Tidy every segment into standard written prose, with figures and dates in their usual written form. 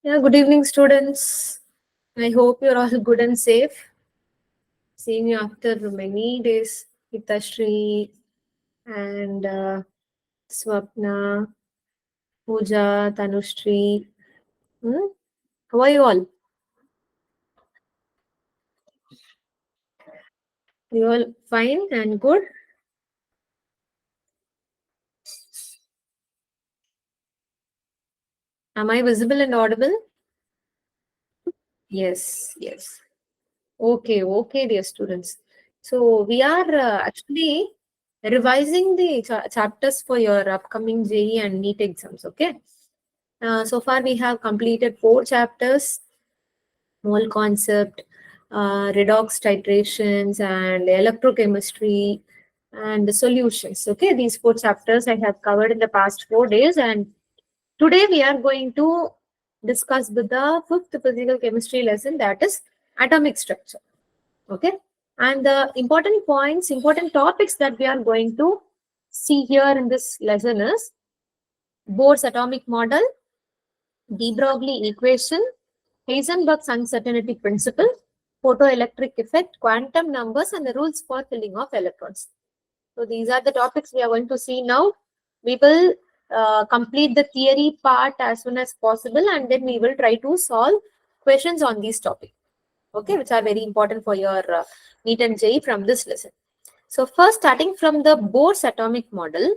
Yeah, good evening, students. I hope you're all good and safe. Seeing you after many days, Hitashri and Swapna, Pooja, Tanushri. Hmm? How are you all? You all fine and good? Am I visible and audible? Yes, yes. Okay, dear students. So we are actually revising the chapters for your upcoming JEE and NEET exams. Okay. So far we have completed 4 chapters: mole concept, redox titrations, and electrochemistry and the solutions. Okay, these 4 chapters I have covered in the past 4 days, and today we are going to discuss the fifth physical chemistry lesson, that is atomic structure. Okay, and the important points, important topics that we are going to see here in this lesson is Bohr's atomic model, de Broglie equation, Heisenberg's uncertainty principle, photoelectric effect, quantum numbers, and the rules for filling of electrons. So these are the topics we are going to see now. We will complete the theory part as soon as possible, and then we will try to solve questions on these topics, okay, which are very important for your NEET and JEE from this lesson. So first, starting from the Bohr's atomic model.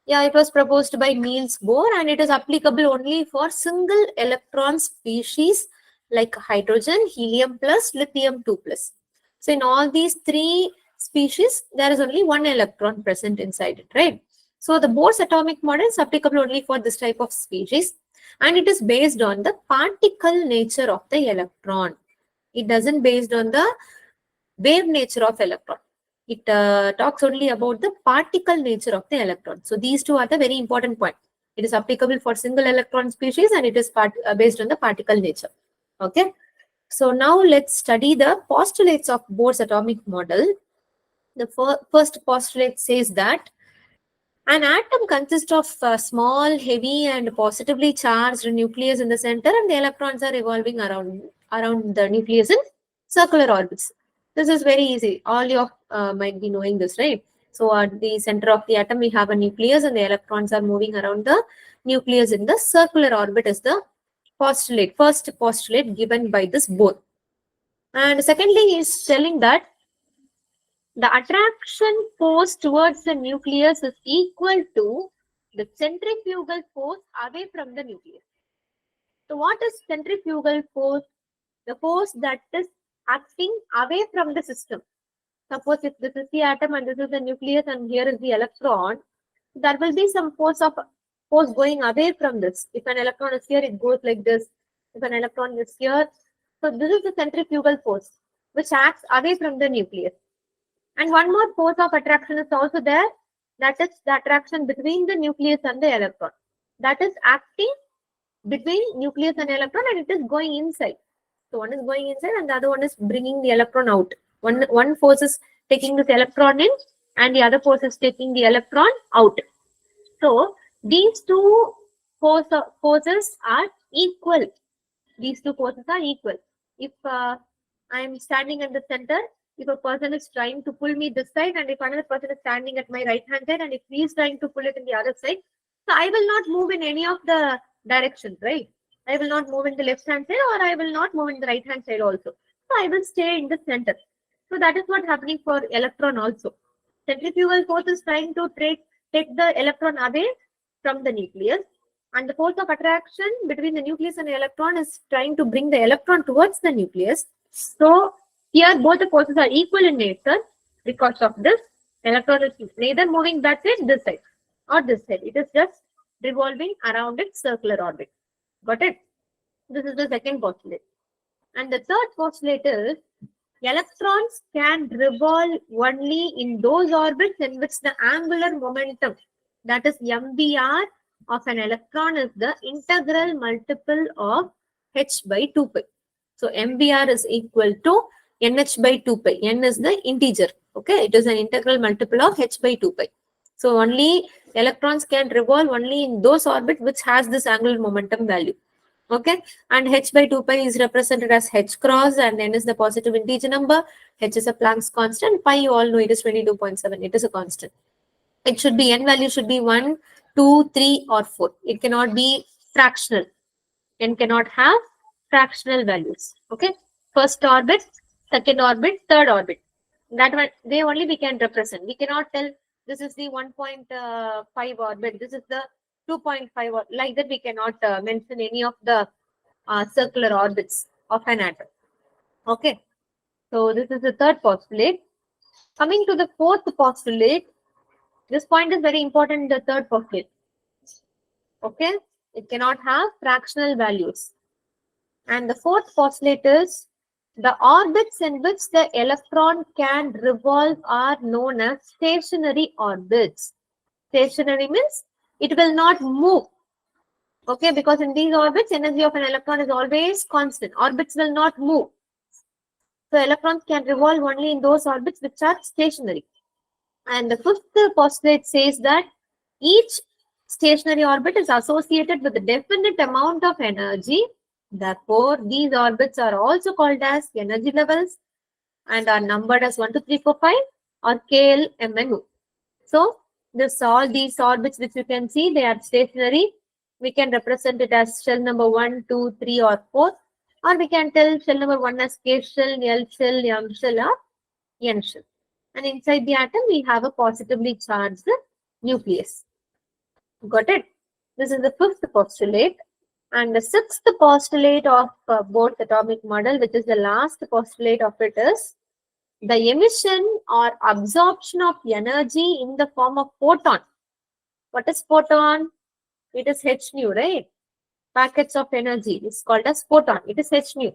Yeah, it was proposed by Niels Bohr, and it is applicable only for single electron species like hydrogen, helium plus, lithium 2 plus. So in all these 3 species, there is only 1 electron present inside it, right? So the Bohr's atomic model is applicable only for this type of species, and it is based on the particle nature of the electron. It doesn't based on the wave nature of electron. It talks only about the particle nature of the electron. So these two are the very important point. It is applicable for single electron species, and it is based on the particle nature. Okay. So now let's study the postulates of Bohr's atomic model. The first postulate says that an atom consists of a small, heavy, and positively charged nucleus in the center, and the electrons are revolving around the nucleus in circular orbits. This is very easy. All you might be knowing this, right? So at the center of the atom, we have a nucleus, and the electrons are moving around the nucleus in the circular orbit is the postulate, first postulate given by this Bohr. And secondly, he is telling that the attraction force towards the nucleus is equal to the centrifugal force away from the nucleus. So what is centrifugal force? The force that is acting away from the system. Suppose if this is the atom and this is the nucleus and here is the electron, there will be some force going away from this. If an electron is here, it goes like this. If an electron is here, so this is the centrifugal force which acts away from the nucleus. And one more force of attraction is also there. That is the attraction between the nucleus and the electron. That is acting between nucleus and electron, and it is going inside. So one is going inside and the other one is bringing the electron out. One force is taking this electron in and the other force is taking the electron out. So these two forces are equal. These two forces are equal. If I am standing at the center, if a person is trying to pull me this side, and if another person is standing at my right hand side, and if he is trying to pull it in the other side, so I will not move in any of the directions, right? I will not move in the left hand side, or I will not move in the right hand side also. So I will stay in the center. So that is what happening for electron also. Centrifugal force is trying to take the electron away from the nucleus, and the force of attraction between the nucleus and the electron is trying to bring the electron towards the nucleus. So here both the forces are equal in nature. Because of this, electron is neither moving that side, this side, or this side. It is just revolving around its circular orbit. Got it? This is the second postulate. And the third postulate is electrons can revolve only in those orbits in which the angular momentum, that is MVR of an electron, is the integral multiple of h by 2 pi. So MVR is equal to NH by 2 pi. N is the integer. Okay, it is an integral multiple of h by 2 pi. So only electrons can revolve only in those orbits which has this angular momentum value. Okay, and h by 2 pi is represented as h cross, and n is the positive integer number. H is a Planck's constant. Pi, you all know it is 22.7. It is a constant. It should be, n value should be 1, 2, 3, or 4. It cannot be fractional. N cannot have fractional values. Okay, first orbit, second orbit, third orbit. That one, they only we can represent. We cannot tell this is the 1.5 orbit, this is the 2.5 or like that. We cannot mention any of the circular orbits of an atom. Okay, so this is the third postulate. Coming to the fourth postulate, this point is very important in the third postulate. Okay, it cannot have fractional values. And the fourth postulate is the orbits in which the electron can revolve are known as stationary orbits. Stationary means it will not move. Okay, because in these orbits, energy of an electron is always constant. Orbits will not move. So electrons can revolve only in those orbits which are stationary. And the fifth postulate says that each stationary orbit is associated with a definite amount of energy. Therefore, these orbits are also called as energy levels and are numbered as 1, 2, 3, 4, 5 or KL, M and O. So, all these orbits which you can see, they are stationary. We can represent it as shell number 1, 2, 3 or 4. Or we can tell shell number 1 as K shell, L shell, M shell or N shell. And inside the atom, we have a positively charged nucleus. Got it? This is the fifth postulate. And the sixth postulate of Bohr's atomic model, which is the last postulate of it, is the emission or absorption of energy in the form of photon. What is photon? It is h nu, right? Packets of energy is called as photon. It is h nu.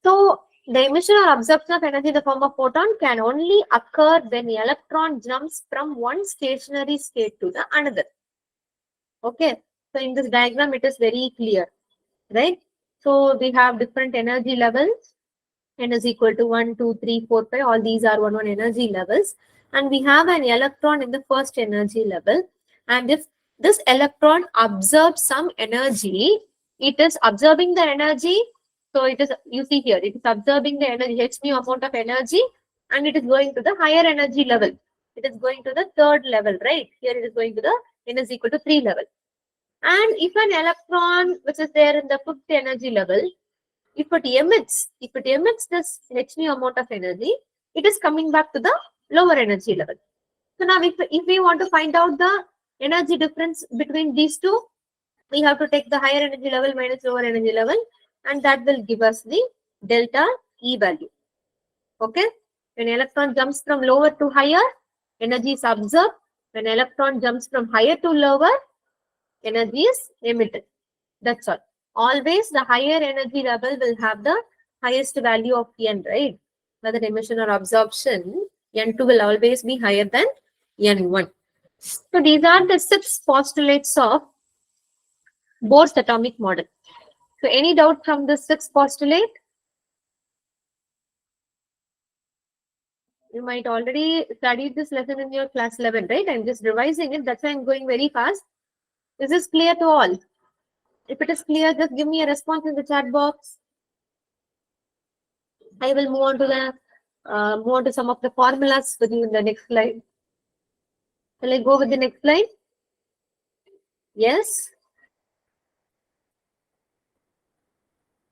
So, the emission or absorption of energy in the form of photon can only occur when the electron jumps from one stationary state to the another. Okay. So, in this diagram, it is very clear, right? So, we have different energy levels. N is equal to 1, 2, 3, 4, 5. All these are one energy levels. And we have an electron in the first energy level. And if this electron absorbs some energy, it is absorbing the energy. So it is, you see here, it is absorbing the energy, h nu amount of energy, and it is going to the higher energy level. It is going to the third level, right? Here it is going to the n is equal to 3 level. And if an electron which is there in the fifth energy level, if it emits this h nu amount of energy, it is coming back to the lower energy level. So now if we want to find out the energy difference between these two, we have to take the higher energy level minus lower energy level, and that will give us the delta E value. Okay, when electron jumps from lower to higher, energy is absorbed. When electron jumps from higher to lower, energy is emitted. That's all. Always the higher energy level will have the highest value of N, right? Whether emission or absorption, N2 will always be higher than N1. So these are the 6 postulates of Bohr's atomic model. So any doubt from the 6th postulate? You might already studied this lesson in your class 11, right? I'm just revising it. That's why I'm going very fast. Is this clear to all? If it is clear, just give me a response in the chat box. I will move on to some of the formulas with you in the next slide. Shall I go with the next slide? Yes.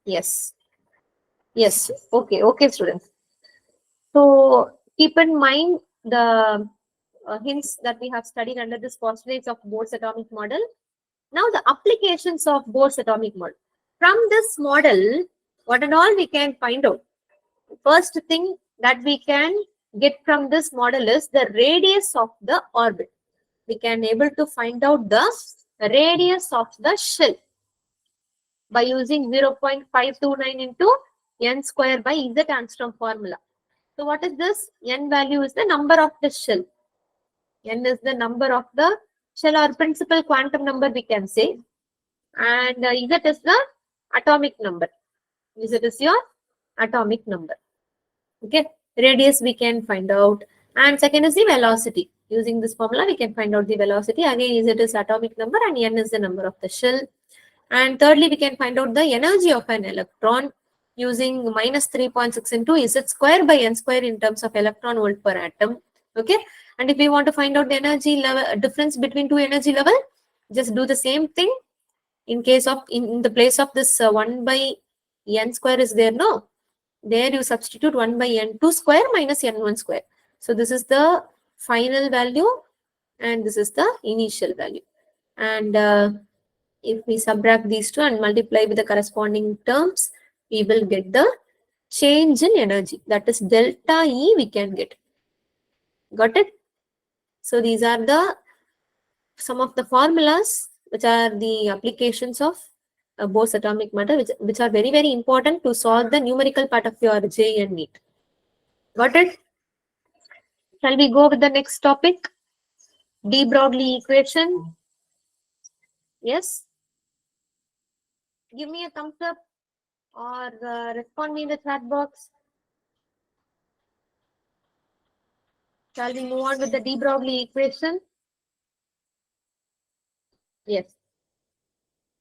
Yes. Yes. Okay. Okay, students. So keep in mind the hints that we have studied under this postulates of Bohr's atomic model. Now the applications of Bohr's atomic model. From this model, what and all we can find out. First thing that we can get from this model is the radius of the orbit. We can able to find out the radius of the shell by using 0.529 into n square by Z angstrom formula. So what is this? N value is the number of the shell. N is the number of the shell or principal quantum number, we can say. And Z is the atomic number. Z is your atomic number. Okay. Radius we can find out. And second is the velocity. Using this formula, we can find out the velocity. Again, Z is atomic number and N is the number of the shell. And thirdly, we can find out the energy of an electron using minus 3.6 into Z square by N square in terms of electron volt per atom. Okay. And if we want to find out the energy level difference between two energy level, just do the same thing. In case of in the place of this 1 by N square is there, no? There you substitute 1 by N2 square minus N1 square. So this is the final value and this is the initial value. And if we subtract these two and multiply with the corresponding terms, we will get the change in energy. That is delta E we can get. Got it? So these are the some of the formulas which are the applications of Bose atomic matter, which are very, very important to solve the numerical part of your JEE and NEET. Got it? Shall we go with the next topic? De Broglie equation. Yes? Give me a thumbs up or respond me in the chat box. Shall we move on with the de Broglie equation? Yes.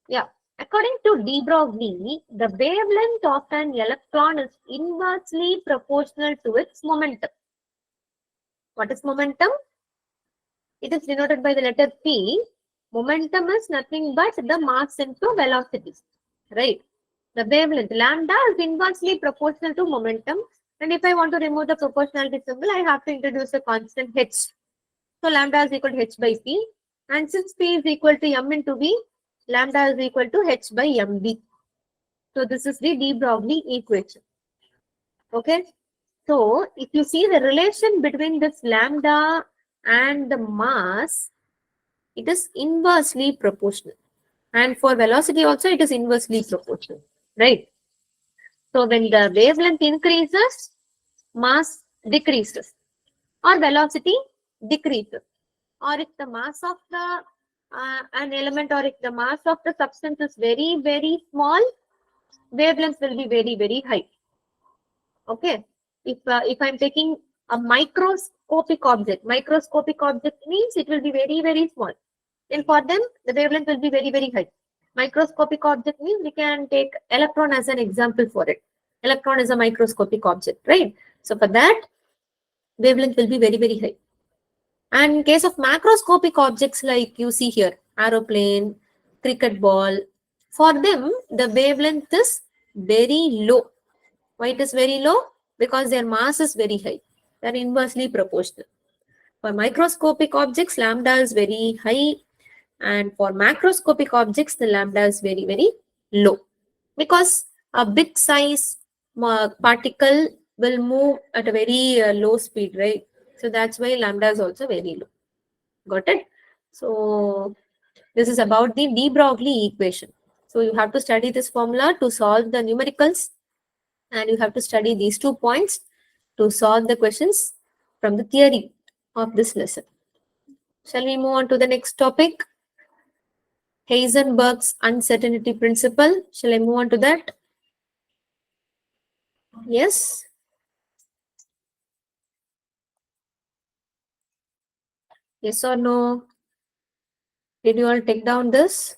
Yeah. According to de Broglie, the wavelength of an electron is inversely proportional to its momentum. What is momentum? It is denoted by the letter P. Momentum is nothing but the mass into velocity. Right? The wavelength lambda is inversely proportional to momentum. And if I want to remove the proportionality symbol, I have to introduce a constant h. So lambda is equal to h by p. And since p is equal to m into v, lambda is equal to h by mv. So this is the de Broglie equation. Okay. So if you see the relation between this lambda and the mass, it is inversely proportional. And for velocity also, it is inversely proportional. Right. So when the wavelength increases, mass decreases or velocity decreases. Or if the mass of the an element or if the mass of the substance is very, very small, wavelength will be very, very high. Okay. If I'm taking a microscopic object means it will be very, very small. Then for them, the wavelength will be very, very high. Microscopic object means we can take electron as an example for it. Electron is a microscopic object, right? So for that, wavelength will be very, very high. And in case of macroscopic objects like you see here, aeroplane, cricket ball, for them, the wavelength is very low. Why it is very low? Because their mass is very high. They are inversely proportional. For microscopic objects, lambda is very high. And for macroscopic objects, the lambda is very, very low. Because a big size particle will move at a very low speed, right? So that's why lambda is also very low. Got it? So this is about the de Broglie equation. So you have to study this formula to solve the numericals, and you have to study these 2 points to solve the questions from the theory of this lesson. Shall we move on to the next topic? Heisenberg's uncertainty principle. Shall I move on to that? Yes. Yes or no? Did you all take down this?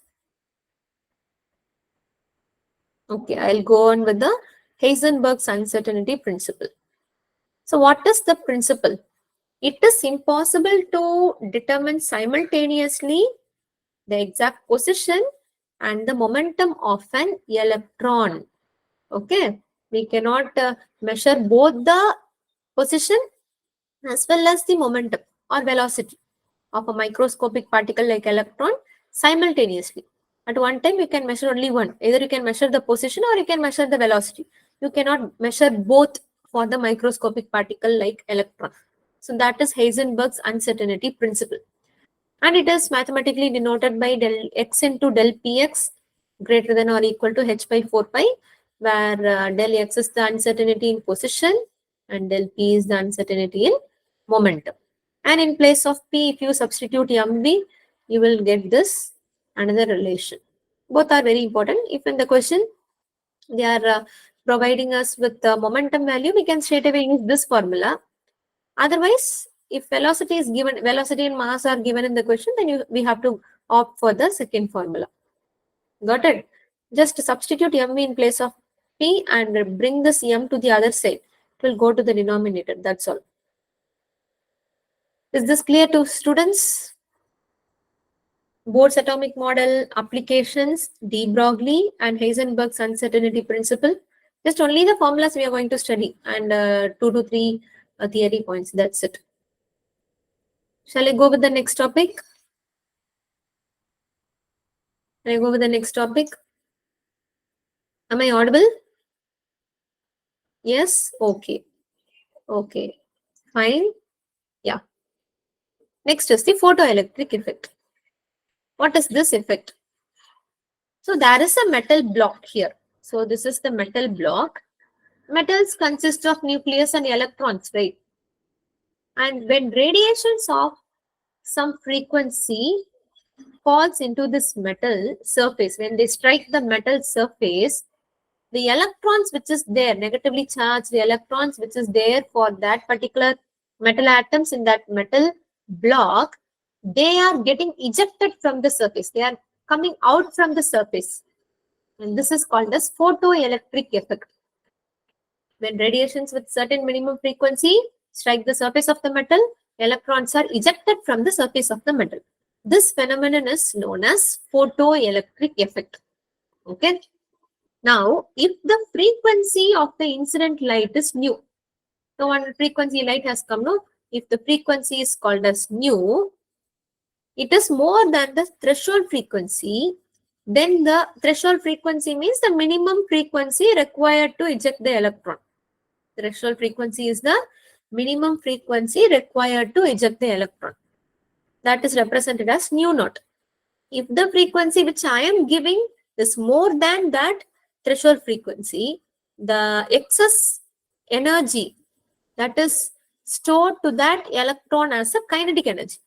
Okay, I'll go on with the Heisenberg's uncertainty principle. So what is the principle? It is impossible to determine simultaneously the exact position and the momentum of an electron. Okay, we cannot measure both the position as well as the momentum or velocity of a microscopic particle like electron simultaneously. At one time, you can measure only one. Either you can measure the position or you can measure the velocity. You cannot measure both for the microscopic particle like electron. So that is Heisenberg's uncertainty principle. And it is mathematically denoted by del x into del px greater than or equal to h by 4 pi, where del x is the uncertainty in position and del p is the uncertainty in momentum. And in place of p, if you substitute mv, you will get this another relation. Both are very important. If in the question they are providing us with the momentum value, we can straight away use this formula. Otherwise, if velocity is given, velocity and mass are given in the question, then we have to opt for the second formula. Got it? Just substitute m in place of p and bring this m to the other side. It will go to the denominator. That's all. Is this clear to students? Bohr's atomic model, applications, de Broglie and Heisenberg's uncertainty principle. Just only the formulas we are going to study and 2 to 3 theory points. That's it. Shall I go with the next topic? Shall I go with the next topic? Am I audible? Yes? Okay. Okay. Fine. Yeah. Next is the photoelectric effect. What is this effect? So there is a metal block here. So this is the metal block. Metals consist of nucleus and electrons, right? And when radiations of some frequency falls into this metal surface, when they strike the metal surface, the electrons which is there, negatively charged, the electrons which is there for that particular metal atoms in that metal block, they are getting ejected from the surface. They are coming out from the surface. And this is called as photoelectric effect. When radiations with certain minimum frequency strike the surface of the metal, electrons are ejected from the surface of the metal. This phenomenon is known as photoelectric effect. Okay. Now, if the frequency of the incident light is nu, so one frequency light has come, no? If the frequency is called as nu, it is more than the threshold frequency. Then the threshold frequency means the minimum frequency required to eject the electron. Threshold frequency is the minimum frequency required to eject the electron. That is represented as nu naught. If the frequency which I am giving is more than that threshold frequency, the excess energy that is stored to that electron as a kinetic energy.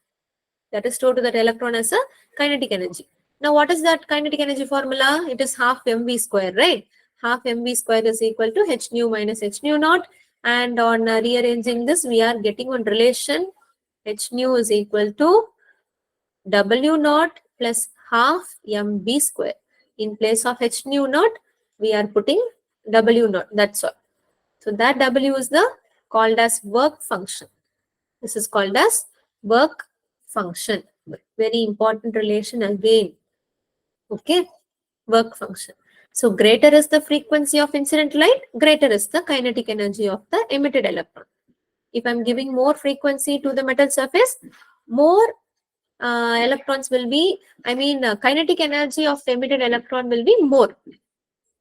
That is stored to that electron as a kinetic energy. Now, what is that kinetic energy formula? It is half mv square, right? Half mv square is equal to h nu minus h nu naught. And on rearranging this, we are getting one relation. H nu is equal to W naught plus half mv square. In place of h nu naught, we are putting W naught. That's all. So that W is the called as work function. This is called as work function. Very important relation again. Okay, work function. So greater is the frequency of incident light, greater is the kinetic energy of the emitted electron. If I'm giving more frequency to the metal surface, more electrons will be, kinetic energy of the emitted electron will be more.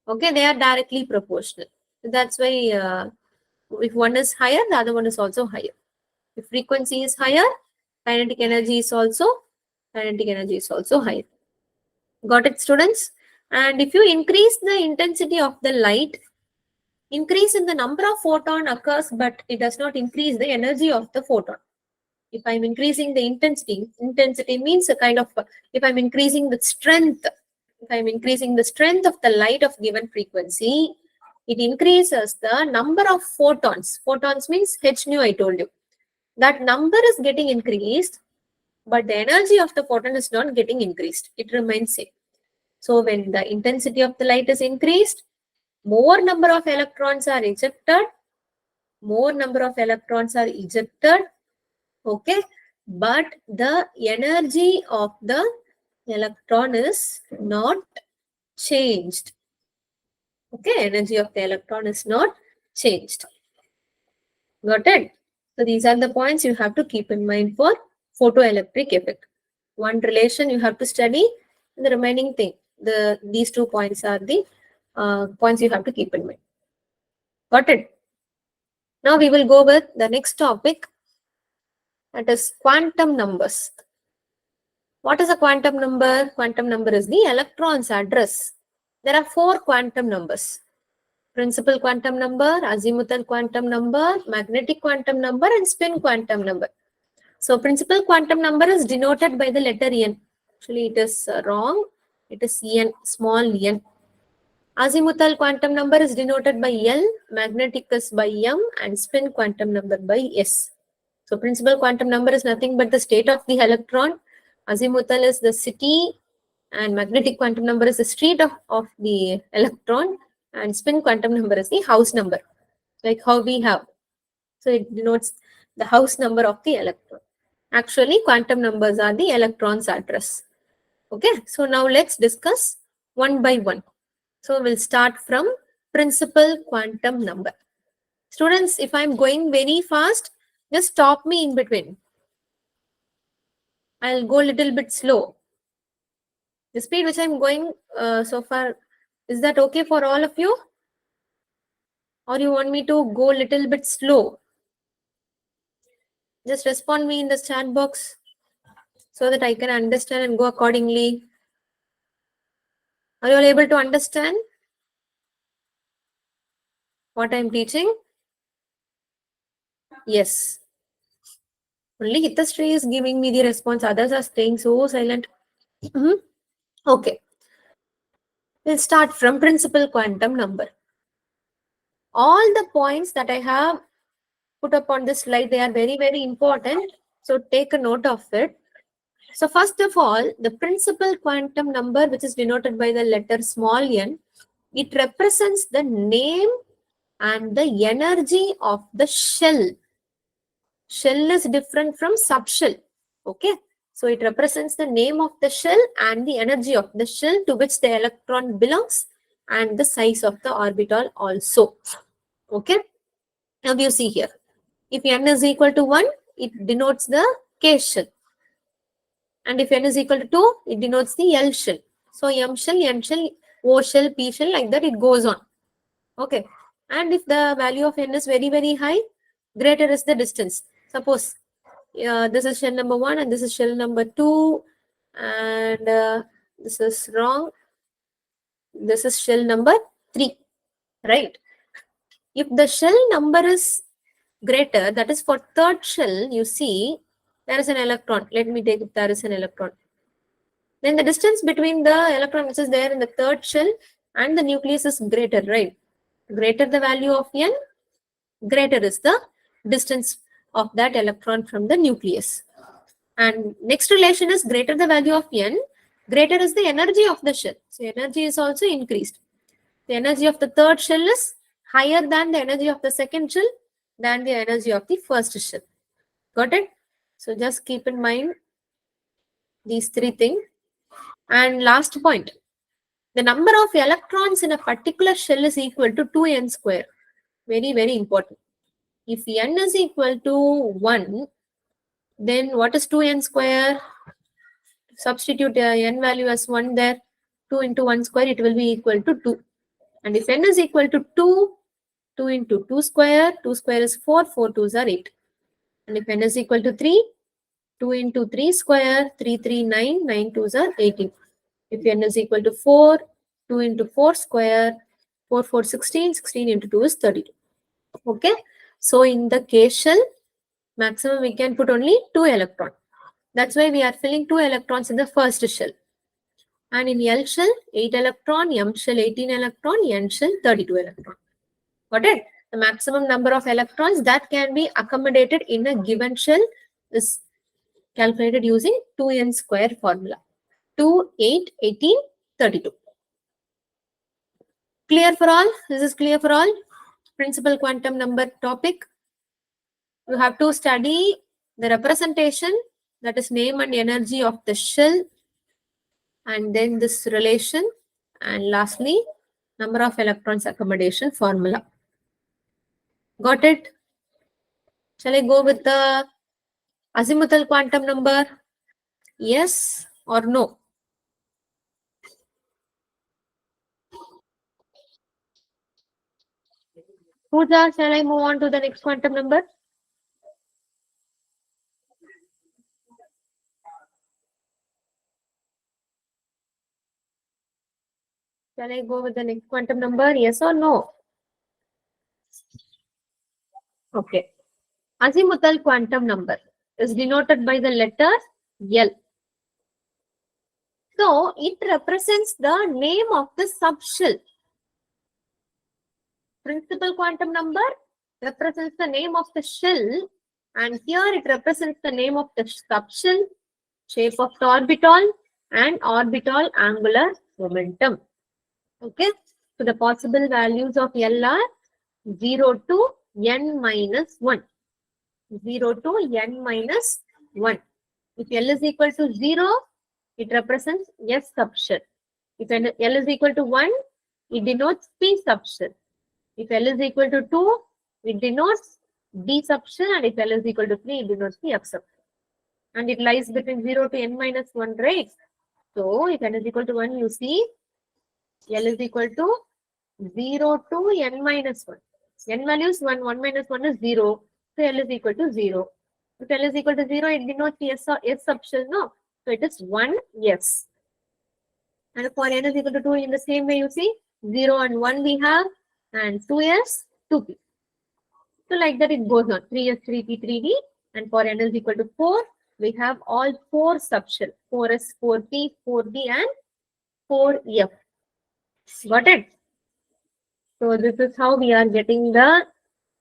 Okay, they are directly proportional. That's why if one is higher, the other one is also higher. If frequency is higher, kinetic energy is also higher. Got it, students? And if you increase the intensity of the light, increase in the number of photon occurs, but it does not increase the energy of the photon. If I'm increasing the intensity means a kind of, if I'm increasing the strength, of the light of given frequency, it increases the number of photons. Photons means h nu, I told you. That number is getting increased, but the energy of the photon is not getting increased. It remains same. So when the intensity of the light is increased, more number of electrons are ejected. Okay, but the energy of the electron is not changed. Okay, energy of the electron is not changed. Got it? So these are the points you have to keep in mind for photoelectric effect. One relation you have to study, and the remaining thing, these 2 points are the points you have to keep in mind. Got it? Now we will go with the next topic, that is quantum numbers. What is a quantum number? Quantum number is the electron's address. There are 4 quantum numbers: principal quantum number, azimuthal quantum number, magnetic quantum number, and spin quantum number. So principal quantum number is denoted by the letter n. Actually, it is wrong. It is n, small n. Azimuthal quantum number is denoted by L, magnetic is by M, and spin quantum number by S. So principal quantum number is nothing but the state of the electron. Azimuthal is the city and magnetic quantum number is the street of the electron, and spin quantum number is the house number, like how we have. So it denotes the house number of the electron. Actually, quantum numbers are the electron's address. Okay, so now let's discuss one by one. So we'll start from principal quantum number. Students, if I'm going very fast, just stop me in between. I'll go a little bit slow. The speed which I'm going so far, is that okay for all of you? Or you want me to go a little bit slow? Just respond me in the chat box so that I can understand and go accordingly. Are you all able to understand what I'm teaching? Yes. Only Hitastri is giving me the response. Others are staying so silent. Okay. We'll start from principal quantum number. All the points that I have put up on this slide, they are very, very important. So take a note of it. So first of all, the principal quantum number, which is denoted by the letter small n, it represents the name and the energy of the shell. Shell is different from subshell. Okay. So it represents the name of the shell and the energy of the shell to which the electron belongs, and the size of the orbital also. Okay. Now you see here, if n is equal to 1, it denotes the K shell. And if n is equal to 2, it denotes the L shell. So M shell, N shell, O shell, P shell, like that it goes on. Okay. And if the value of n is very, very high, greater is the distance. Suppose this is shell number 1 and this is shell number 2, and this is wrong. This is shell number 3, right? If the shell number is greater, that is for third shell, you see there is an electron. Let me take it, there is an electron. Then the distance between the electron which is there in the third shell and the nucleus is greater, right? Greater the value of n, greater is the distance of that electron from the nucleus. And next relation is greater the value of n, greater is the energy of the shell. So energy is also increased. The energy of the third shell is higher than the energy of the second shell than the energy of the first shell. Got it? So just keep in mind these three things. And last point, the number of electrons in a particular shell is equal to 2n square. Very, very important. If n is equal to 1, then what is 2n square? Substitute n value as 1 there. 2 into 1 square, it will be equal to 2. And if n is equal to 2, 2 into 2 square is 4, 4 2s are 8. And if n is equal to 3, 2 into 3 square, 3 3 9, 9 2s are 18. If n is equal to 4, 2 into 4 square, 4 4 16, 16 into 2 is 32. Okay. So in the K shell, maximum we can put only 2 electrons. That's why we are filling 2 electrons in the first shell. And in L shell, 8 electron, M shell 18 electron, N shell 32 electron. Got it? The maximum number of electrons that can be accommodated in a given shell is calculated using 2n square formula. 2, 8, 18, 32. Clear for all? This is clear for all? Principal quantum number topic. You have to study the representation, that is name and energy of the shell, and then this relation, and lastly, number of electrons accommodation formula. Got it? Shall I go with the azimuthal quantum number? Yes or no? Pooja, shall I move on to the next quantum number? Shall I go with the next quantum number? Yes or no? Okay. Azimuthal quantum number is denoted by the letter L. So it represents the name of the subshell. Principal quantum number represents the name of the shell, and here it represents the name of the subshell, shape of the orbital, and orbital angular momentum. Okay, so the possible values of L are 0 to n minus 1. 0 to n minus 1. If L is equal to 0, it represents S subshell. If L is equal to 1, it denotes P subshell. If L is equal to 2, it denotes D subshell, and if L is equal to 3, it denotes the F subshell. And it lies between 0 to n minus 1, right? So if n is equal to 1, you see L is equal to 0 to n minus 1. N value is 1, 1 minus 1 is 0. So L is equal to 0. If L is equal to 0, it denotes the S subshell, no? So it is 1 S. And for n is equal to 2, in the same way, you see 0 and 1 we have, and 2S, 2P. So like that it goes on, 3S, 3P, 3D, and for n is equal to 4, we have all 4 subshell, 4S, 4P, 4D, and 4F. Got it? So this is how we are getting the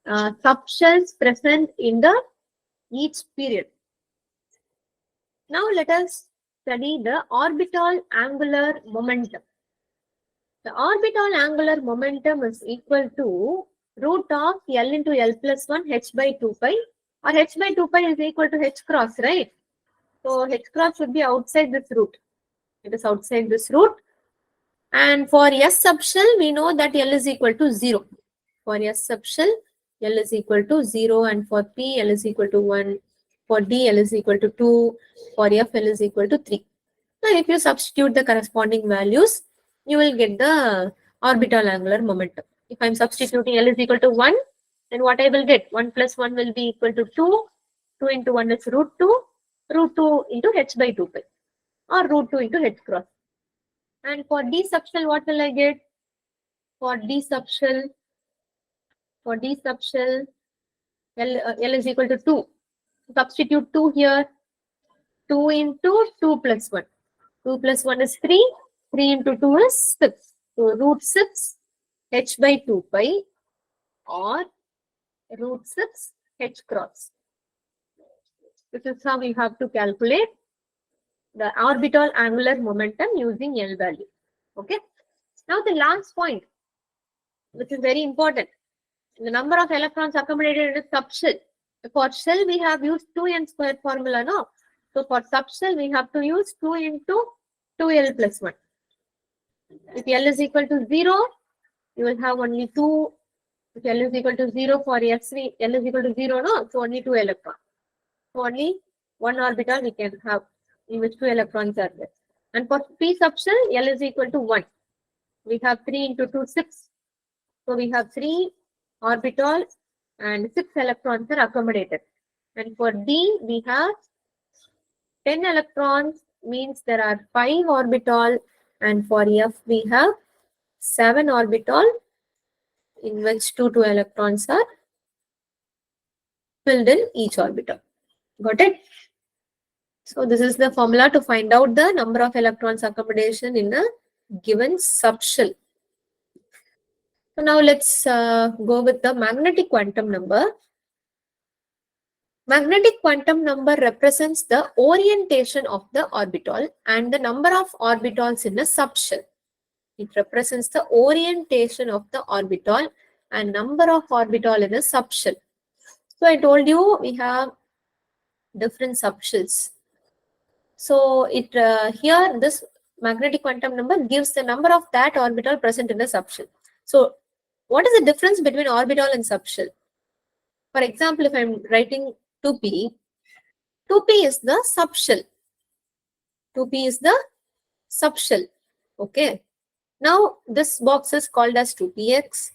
subshells present in the each period. Now let us study the orbital angular momentum. The orbital angular momentum is equal to root of L into L plus 1 h by 2 pi, or h by 2 pi is equal to h cross, right? So h cross should be outside this root. It is outside this root. And for S subshell, we know that L is equal to 0. For S subshell, L is equal to 0, and for P, L is equal to 1. For D, L is equal to 2. For F, L is equal to 3. Now, if you substitute the corresponding values, you will get the orbital angular momentum. If I am substituting L is equal to 1, then what I will get? 1 plus 1 will be equal to 2. 2 into 1 is root 2. Root 2 into h by 2 pi, or root 2 into h cross. And for D subshell, what will I get? For D subshell, L is equal to 2. Substitute 2 here. 2 into 2 plus 1. 2 plus 1 is 3. 3 into 2 is 6. So root 6 h by 2 pi, or root 6 h cross. This is how we have to calculate the orbital angular momentum using L value. Okay. Now the last point, which is very important, the number of electrons accommodated in a subshell. For shell, we have used 2n squared formula, no? So for subshell, we have to use 2 into 2L plus 1. If L is equal to 0, you will have only 2. If L is equal to 0 for S3, L is equal to 0, no? So only 2 electrons. So only one orbital we can have in which 2 electrons are there. And for P subshell, L is equal to 1. We have 3 into 2, 6. So we have 3 orbitals and 6 electrons are accommodated. And for D, we have 10 electrons, means there are 5 orbital, and for F, we have 7 orbital, in which 2 electrons are filled in each orbital. Got it? So this is the formula to find out the number of electrons accommodation in a given subshell. So now let's go with the magnetic quantum number. Magnetic quantum number represents the orientation of the orbital and the number of orbitals in a subshell. It represents the orientation of the orbital and number of orbital in a subshell. So I told you we have different subshells. So it here this magnetic quantum number gives the number of that orbital present in a subshell. So what is the difference between orbital and subshell? For example, if I'm writing 2p, 2p is the subshell. 2p is the subshell. Okay. Now this box is called as 2px,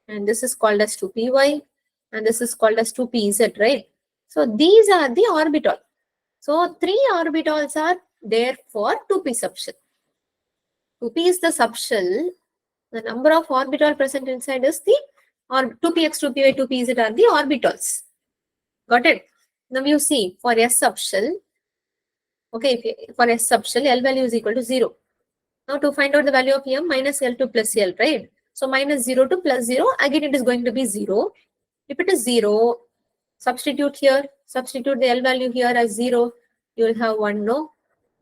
and this is called as 2py, and this is called as 2pz, right? So these are the orbital. So 3 orbitals are there for 2p subshell. 2p is the subshell. The number of orbital present inside is the 2px, 2py, 2pz are the orbitals. Got it? Now you see for S subshell, okay, for S subshell, L value is equal to 0. Now to find out the value of M, minus L to plus L, right? So minus 0 to plus 0, again it is going to be 0. If it is 0, substitute here, substitute the L value here as 0, you will have 1, no?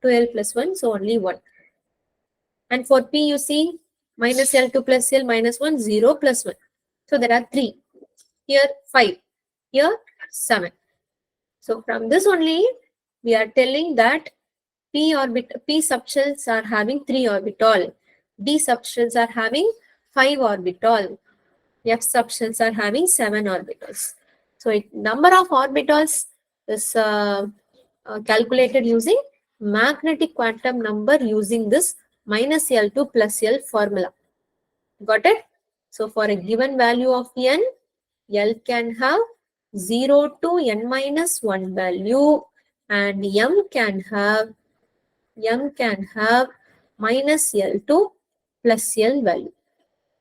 2l plus 1, so only 1. And for p, you see, minus l2 plus l minus 1, 0 plus 1. So there are 3. Here 5. Here 7. So from this only, we are telling that p subshells are having 3 orbital. D subshells are having 5 orbital. F subshells are having 7 orbitals. So number of orbitals is calculated using magnetic quantum number using this minus L2 plus L formula. Got it? So for a given value of n, L can have 0 to n minus 1 value, and M can have minus L2 plus L value.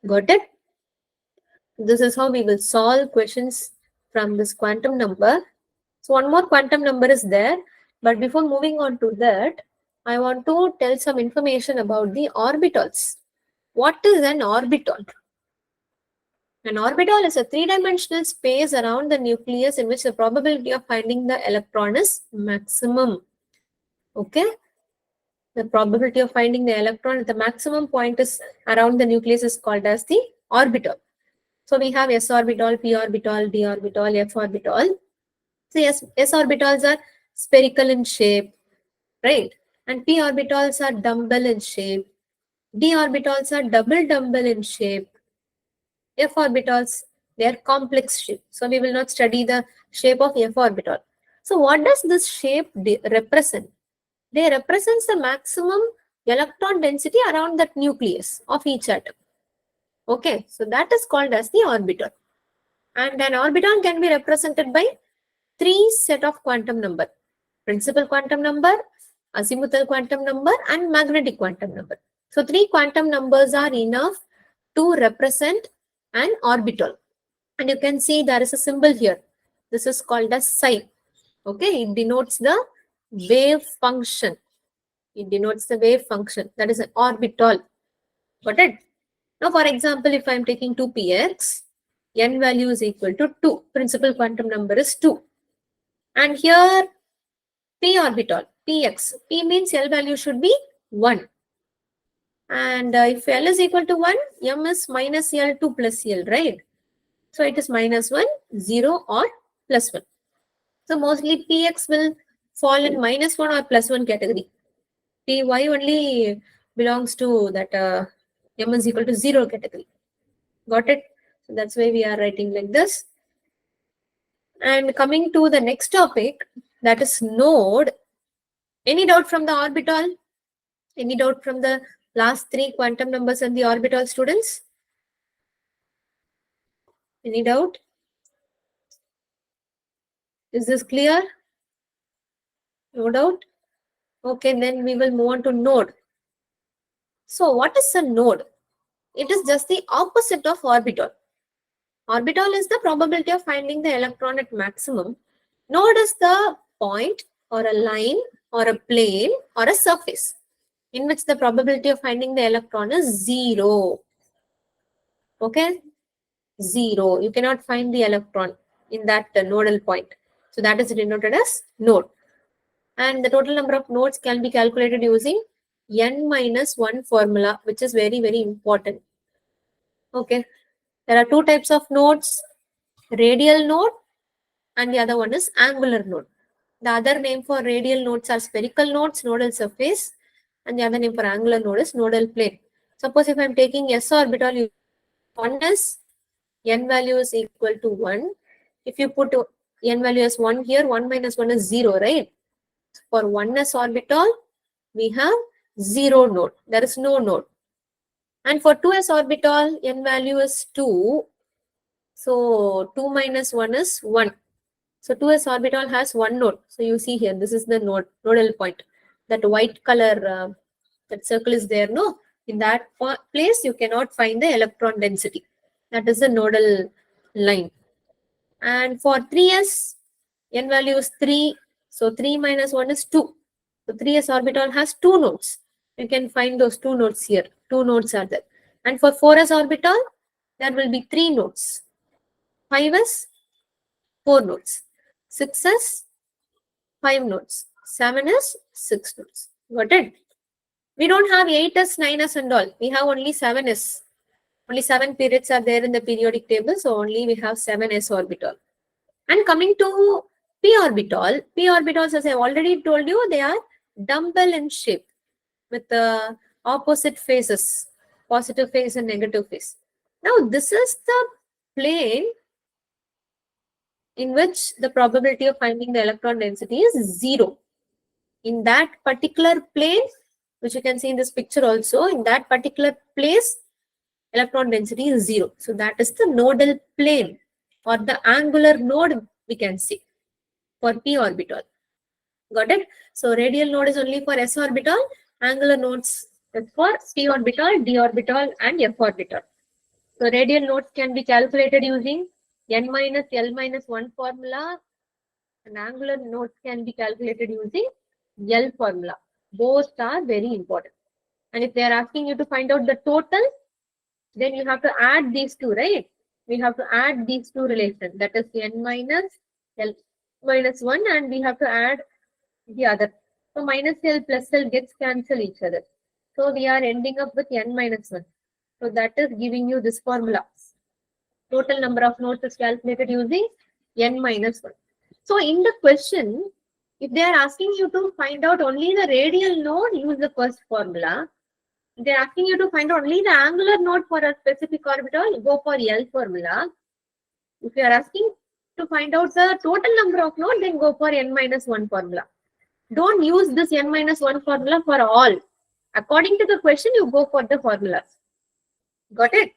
Got it? This is how we will solve questions from this quantum number. So one more quantum number is there, but before moving on to that, I want to tell some information about the orbitals. What is an orbital? An orbital is a three-dimensional space around the nucleus in which the probability of finding the electron is maximum. Okay? The probability of finding the electron at the maximum point is around the nucleus is called as the orbital. So we have s orbital, p orbital, d orbital, f orbital. So s orbitals are spherical in shape, right? And p orbitals are dumbbell in shape. D orbitals are double dumbbell in shape. F orbitals, they are complex shape. So we will not study the shape of F orbital. So what does this shape represent? They represents the maximum electron density around that nucleus of each atom. Okay, so that is called as the orbital. And an orbital can be represented by 3 set of quantum number: principal quantum number, azimuthal quantum number, and magnetic quantum number. So 3 quantum numbers are enough to represent an orbital. And you can see there is a symbol here. This is called as psi. Okay, it denotes the wave function. It denotes the wave function. That is an orbital. Got it? Now, for example, if I am taking 2px, n value is equal to 2. Principal quantum number is 2. And here, p orbital, px. P means L value should be 1. And if L is equal to 1, M is minus L2 plus L, right? So it is minus 1, 0 or plus 1. So mostly px will fall in minus 1 or plus 1 category. Py only belongs to that M is equal to 0 category. Got it? So that's why we are writing like this. And coming to the next topic, that is node. Any doubt from the orbital? Any doubt from the last 3 quantum numbers and the orbital, students? Any doubt? Is this clear? No doubt? Okay, then we will move on to node. So what is a node? It is just the opposite of orbital. Orbital is the probability of finding the electron at maximum. Node is the point or a line or a plane or a surface in which the probability of finding the electron is 0. Okay? 0. You cannot find the electron in that nodal point. So that is denoted as node. And the total number of nodes can be calculated using n minus 1 formula, which is very, very important. Okay. There are 2 types of nodes, radial node and the other one is angular node. The other name for radial nodes are spherical nodes, nodal surface, and the other name for angular node is nodal plane. Suppose if I am taking s orbital, 1 is n value is equal to 1. If you put n value as 1 here, 1 minus 1 is 0, right? For 1s orbital, we have 0 node. There is no node. And for 2s orbital, n value is 2. So 2 minus 1 is 1. So 2s orbital has 1 node. So you see here, this is the nodal point. That white color, that circle is there, no? In that place, you cannot find the electron density. That is the nodal line. And for 3s, n value is 3. So 3 minus 1 is 2. So 3s orbital has 2 nodes. You can find those 2 nodes here. 2 nodes are there. And for 4s orbital, there will be 3 nodes. 5s, 4 nodes. 6s, 5 nodes. 7s, 6 nodes. Got it? We don't have 8s, 9s and all. We have only 7s. Only 7 periods are there in the periodic table. So only we have 7s orbital. And coming to p orbitals, as I already told you, they are dumbbell in shape with the opposite phases, positive phase and negative phase. Now, this is the plane in which the probability of finding the electron density is 0. In that particular plane, which you can see in this picture also, in that particular place, electron density is 0. So that is the nodal plane or the angular node we can see for p orbital. Got it? So radial node is only for s orbital, angular nodes is for p orbital, d orbital and f orbital. So radial nodes can be calculated using n minus l minus 1 formula, and angular nodes can be calculated using L formula. Both are very important. And if they are asking you to find out the total, then you have to add these two, right? We have to add these two relations, that is n minus l minus 1, and we have to add the other. So minus l plus l gets cancel each other. So we are ending up with n minus 1. So that is giving you this formula. Total number of nodes is calculated using n minus 1. So in the question, if they are asking you to find out only the radial node, use the first formula. If they are asking you to find out only the angular node for a specific orbital, go for L formula. If you are asking to find out the total number of nodes, then go for n minus 1 formula. Don't use this n minus 1 formula for all. According to the question, you go for the formulas. Got it?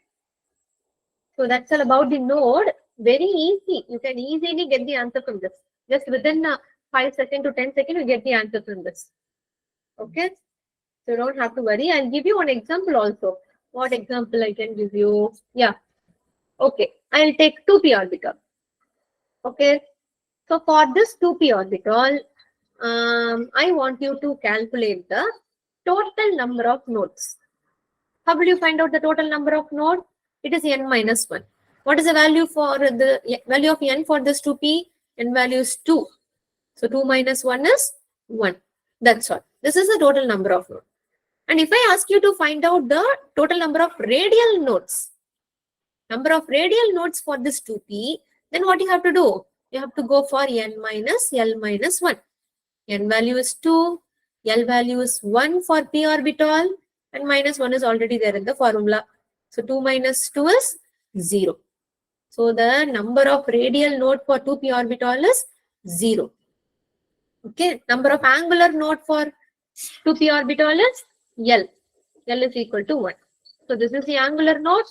So that's all about the node. Very easy. You can easily get the answer from this. Just within 5 seconds to 10 seconds, you get the answer from this. Okay? So don't have to worry. I'll give you one example also. What example I can give you? Yeah. Okay. I'll take 2p orbital. Okay. So for this 2p orbital, I want you to calculate the total number of nodes. How will you find out the total number of nodes? It is n minus 1. What is the value for the value of n for this 2p? N value is 2. So 2 minus 1 is 1. That's all. This is the total number of nodes. And if I ask you to find out the total number of radial nodes for this 2p, then what you have to do? You have to go for n minus l minus 1. N value is 2, L value is 1 for p orbital, and minus 1 is already there in the formula. So 2 minus 2 is 0. So the number of radial node for 2p orbital is 0. Okay, number of angular node for 2p orbital is L. L is equal to 1. So this is the angular node,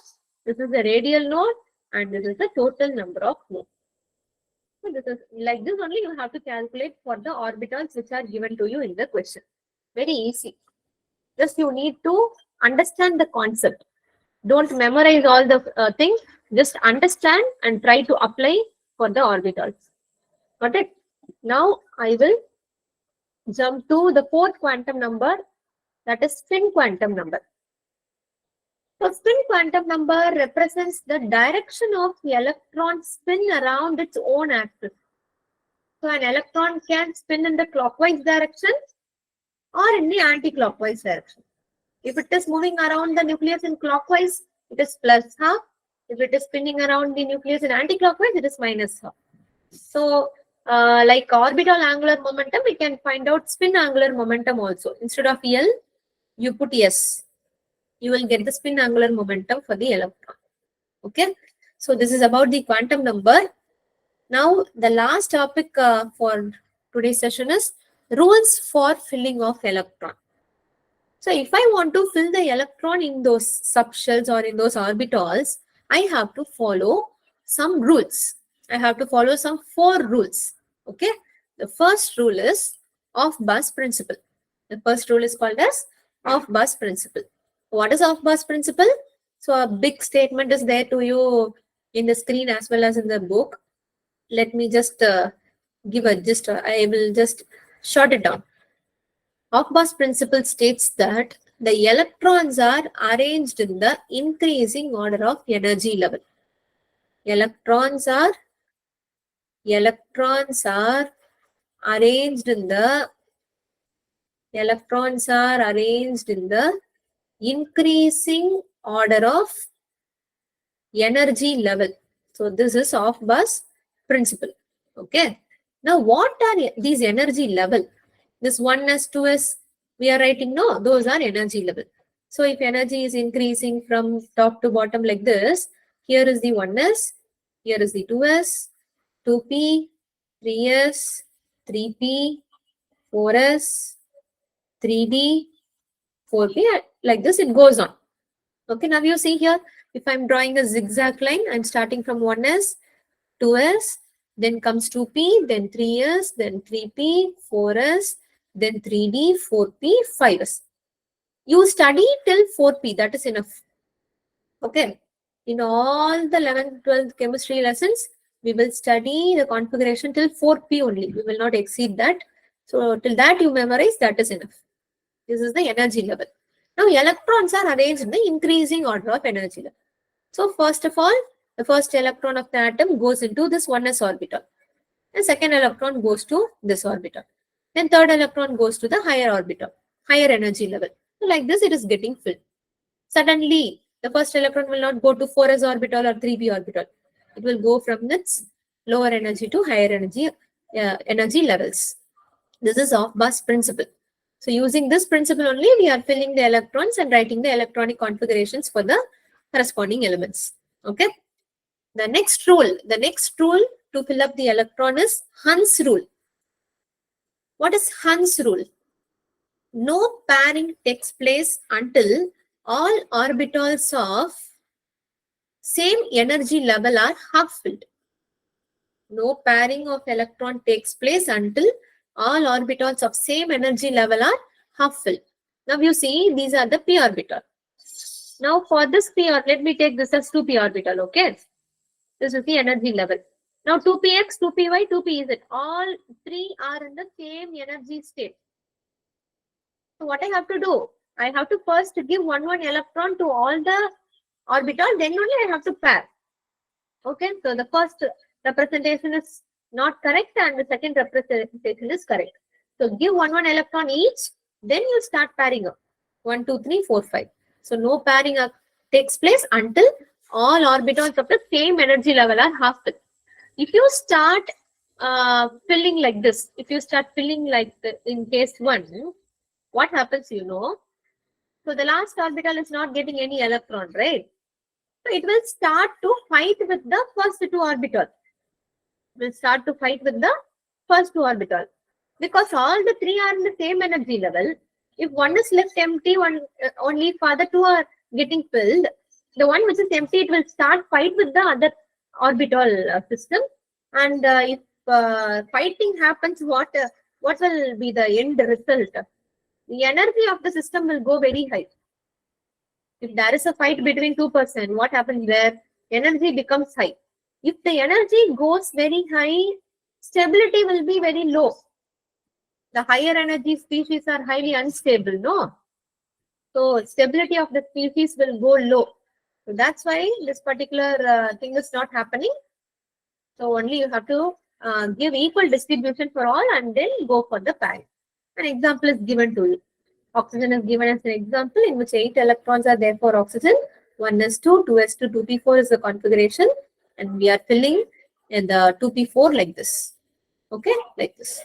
this is the radial node, and this is the total number of nodes. So this is like this only you have to calculate for the orbitals which are given to you in the question. Very easy. Just you need to understand the concept. Don't memorize all the things. Just understand and try to apply for the orbitals. Got it? Now I will jump to the fourth quantum number, that is spin quantum number. So spin quantum number represents the direction of the electron spin around its own axis. So an electron can spin in the clockwise direction or in the anti-clockwise direction. If it is moving around the nucleus in clockwise, it is plus half. If it is spinning around the nucleus in anti-clockwise, it is minus half. So like orbital angular momentum, we can find out spin angular momentum also. Instead of L, you put S. You will get the spin angular momentum for the electron. Okay. So this is about the quantum number. Now the last topic for today's session is rules for filling of electron. So if I want to fill the electron in those subshells or in those orbitals, I have to follow some rules. I have to follow some 4 rules. Okay. The first rule is off-bus principle. The first rule is called as off-bus principle. What is off-bus principle? So a big statement is there to you in the screen as well as in the book. Let me just give a gist. I will just short it down. Off-bus principle states that the electrons are arranged in the increasing order of energy level. Electrons are arranged in the electrons are arranged in the increasing order of energy level. So this is off bus principle. Okay. Now what are these energy level? This 1s, 2s, we are writing, no, those are energy level. So if energy is increasing from top to bottom like this, here is the 1s, here is the 2s, 2p, 3s, 3p, 4s, 3d, 4p, like this it goes on. Okay, now you see here, if I'm drawing a zigzag line, I'm starting from 1s, 2s, then comes 2p, then 3s, then 3p, 4s, then 3d, 4p, 5s. You study till 4p, that is enough. Okay, in all the 11th, 12th chemistry lessons, we will study the configuration till 4p only. We will not exceed that. So till that you memorize, that is enough. This is the energy level. Now electrons are arranged in the increasing order of energy level. So first of all, the first electron of the atom goes into this 1s orbital. The second electron goes to this orbital. Then third electron goes to the higher orbital, higher energy level. So like this, it is getting filled. Suddenly, the first electron will not go to 4s orbital or 3p orbital. It will go from its lower energy to higher energy levels. This is off-bus principle. So using this principle only, we are filling the electrons and writing the electronic configurations for the corresponding elements. Okay. The next rule to fill up the electron is Hund's rule. What is Hund's rule? No pairing takes place until all orbitals of same energy level are half filled. No pairing of electron takes place until all orbitals of same energy level are half filled. Now you see, these are the p orbital. Now for this p orbital, let me take this as 2p orbital, okay? This is the energy level. Now 2px, 2py, 2pz, all three are in the same energy state. So what I have to do? I have to first give one electron to all the orbital, then only I have to pair. Okay, so the first representation is not correct and the second representation is correct. So give one electron each, then you start pairing up. 1, 2, 3, 4, 5. So no pairing up takes place until all orbitals of the same energy level are half filled. If you start filling like this, if you start filling like in case 1, what happens, you know? So the last orbital is not getting any electron, right? So it will start to fight with the first two orbitals. Will start to fight with the first two orbitals. Because all the three are in the same energy level. If one is left empty, only for the two are getting filled. The one which is empty, it will start fight with the other orbital system. And if fighting happens, what will be the end result? The energy of the system will go very high. If there is a fight between two persons, what happens there? Energy becomes high. If the energy goes very high, stability will be very low. The higher energy species are highly unstable, no? So stability of the species will go low. So that's why this particular thing is not happening. So only you have to give equal distribution for all and then go for the pairing. An example is given to you. Oxygen is given as an example in which 8 electrons are there for oxygen. 1s2, 2s2, 2p4 is the configuration. And we are filling in the 2p4 like this. Okay, like this.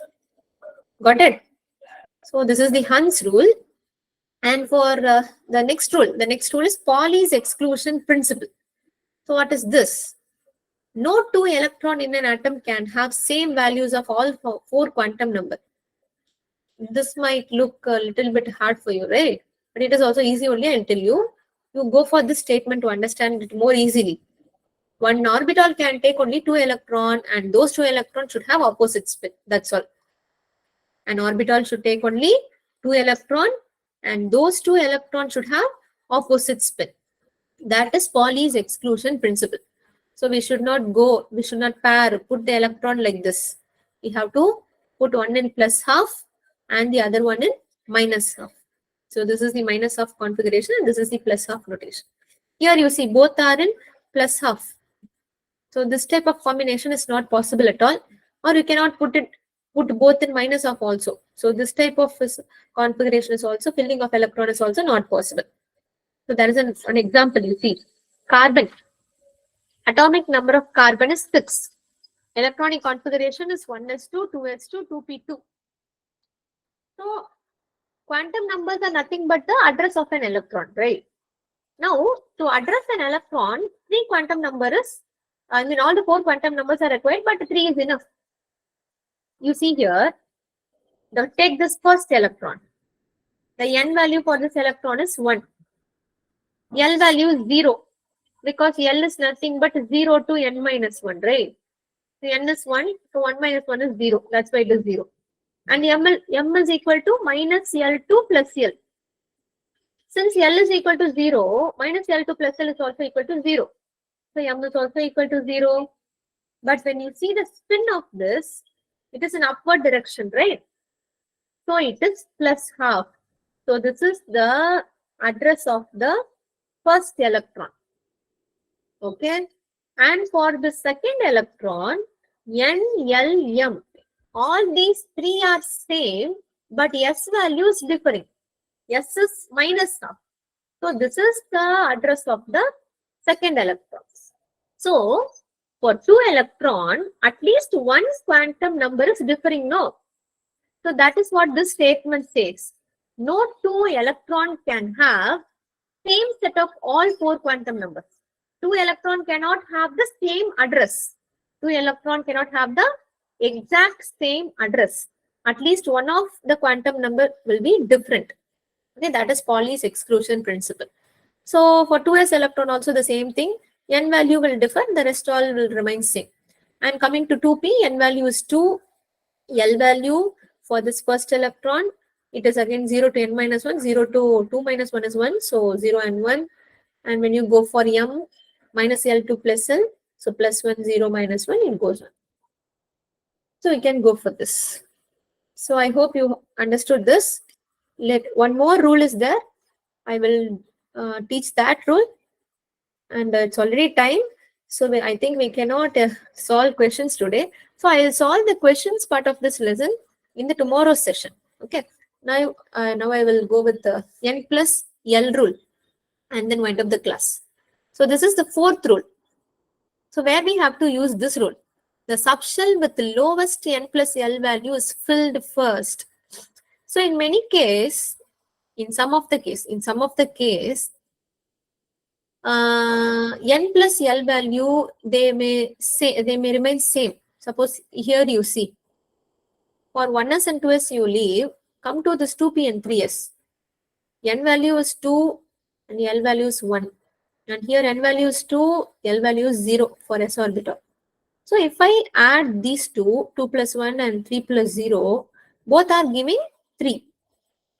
Got it? So this is the Hund's rule. And for the next rule is Pauli's exclusion principle. So what is this? No two electrons in an atom can have same values of all four quantum numbers. This might look a little bit hard for you, right? But it is also easy only, I'll tell you. You go for this statement to understand it more easily. One orbital can take only 2 electrons and those 2 electrons should have opposite spin. That's all. An orbital should take only 2 electrons and those 2 electrons should have opposite spin. That is Pauli's exclusion principle. So we should not pair, put the electron like this. We have to put one in plus half and the other one in minus half. So this is the minus half configuration and this is the plus half notation. Here you see both are in plus half. So this type of combination is not possible at all, or you cannot put it put both in minus of also. So this type of configuration is also, filling of electron is also not possible. So there is an example, you see. Carbon. Atomic number of carbon is 6. Electronic configuration is 1s2, 2s2, 2p2. So quantum numbers are nothing but the address of an electron, right? Now, to address an electron, 3 quantum numbers, I mean all the 4 quantum numbers are required, but 3 is enough. You see here, take this first electron. The n value for this electron is 1. L value is 0, because L is nothing but 0 to n minus 1, right? So n is 1, so 1 minus 1 is 0. That's why it is 0. And m is equal to minus L2 plus L. Since L is equal to 0, minus L2 plus L is also equal to 0. So m is also equal to 0. But when you see the spin of this, it is in upward direction, right? So it is plus half. So this is the address of the first electron. Okay. And for the second electron, N, L, M. All these 3 are same, but S value is differing. S is minus half. So this is the address of the second electrons. So for 2 electron, at least one quantum number is differing, no? So that is what this statement says. No 2 electron can have same set of all 4 quantum numbers. 2 electron cannot have the same address. 2 electron cannot have the exact same address. At least one of the quantum number will be different. Okay, that is Pauli's exclusion principle. So for 2s electron also the same thing. N value will differ, the rest all will remain same. And coming to 2p, N value is 2. L value for this first electron, it is again 0 to n minus 1, 0 to 2 minus 1 is 1, so 0 and 1. And when you go for m, minus L2 plus L, so plus 1, 0, minus 1, it goes on. So we can go for this. So I hope you understood this. One more rule is there. I will teach that rule. And it's already time. So I think we cannot solve questions today. So I will solve the questions part of this lesson in the tomorrow's session. Okay. Now I will go with the n plus L rule and then wind up the class. So this is the 4th rule. So where we have to use this rule. The subshell with the lowest n plus L value is filled first. So in many cases, in some of the case, n plus L value, they may remain same. Suppose here you see, for 1s and 2s you leave, come to this 2p and 3s. N value is 2 and L value is 1. And here n value is 2, L value is 0 for s orbital. So if I add these two, 2 plus 1 and 3 plus 0, both are giving 3.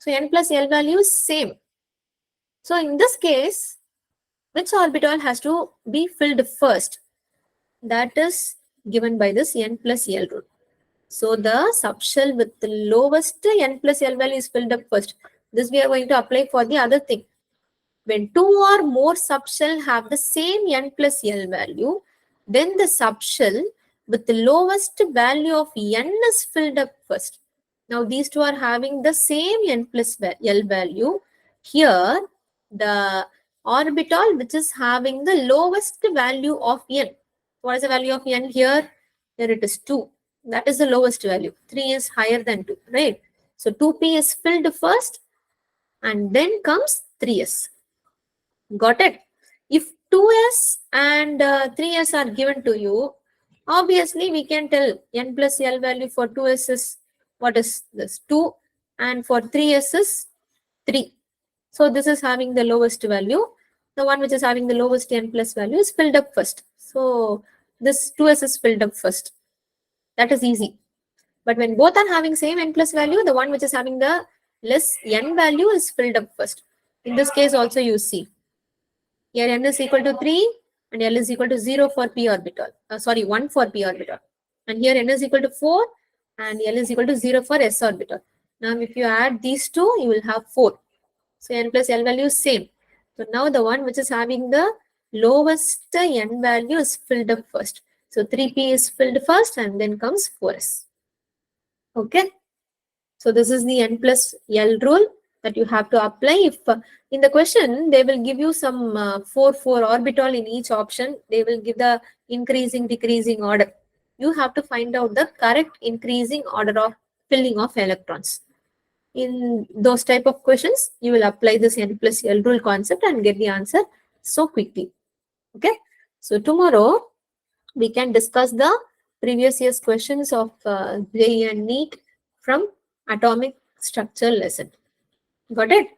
So n plus L value is same. So in this case, which orbital has to be filled first? That is given by this n plus L rule. So the subshell with the lowest n plus L value is filled up first. This we are going to apply for the other thing. When 2 or more subshell have the same n plus L value, then the subshell with the lowest value of n is filled up first. Now these two are having the same n plus L value. Here, the orbital which is having the lowest value of n. What is the value of n here? Here it is 2. That is the lowest value. 3 is higher than 2, right? So 2p is filled first and then comes 3s. Got it? If 2s and 3s are given to you, obviously we can tell n plus L value for 2s is, what is this? 2, and for 3s is 3. So this is having the lowest value. The one which is having the lowest n plus value is filled up first. So this 2s is filled up first. That is easy. But when both are having same n plus value, the one which is having the less n value is filled up first. In this case also you see, here n is equal to 3 and L is equal to 0 for p orbital. 1 for p orbital. And here n is equal to 4 and L is equal to 0 for s orbital. Now if you add these two, you will have 4. So n plus L value is same. So now the one which is having the lowest n value is filled up first. So 3p is filled first and then comes 4s. Okay. So this is the n plus L rule that you have to apply. If in the question they will give you some 4 orbital in each option, they will give the increasing decreasing order. You have to find out the correct increasing order of filling of electrons. In those type of questions, you will apply this n plus L rule concept and get the answer so quickly. Okay. So tomorrow we can discuss the previous year's questions of JEE and NEET from atomic structure lesson. Got it?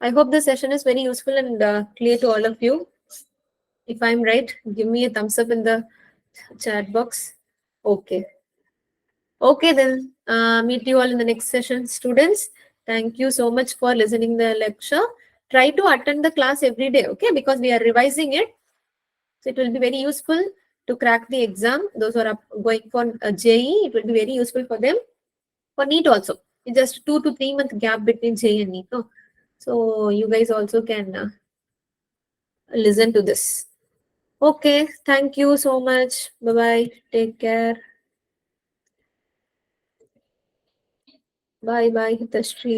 I hope the session is very useful and clear to all of you. If I'm right, give me a thumbs up in the chat box. Okay. Okay, then meet you all in the next session, students. Thank you so much for listening the lecture. Try to attend the class every day, okay? Because we are revising it. So it will be very useful to crack the exam. Those who are going for JEE, it will be very useful for them. For NEET also. It's just 2 to 3 month gap between JEE and NEET. No? So you guys also can listen to this. Okay. Thank you so much. Bye-bye. Take care. Bye-bye, Hitashri.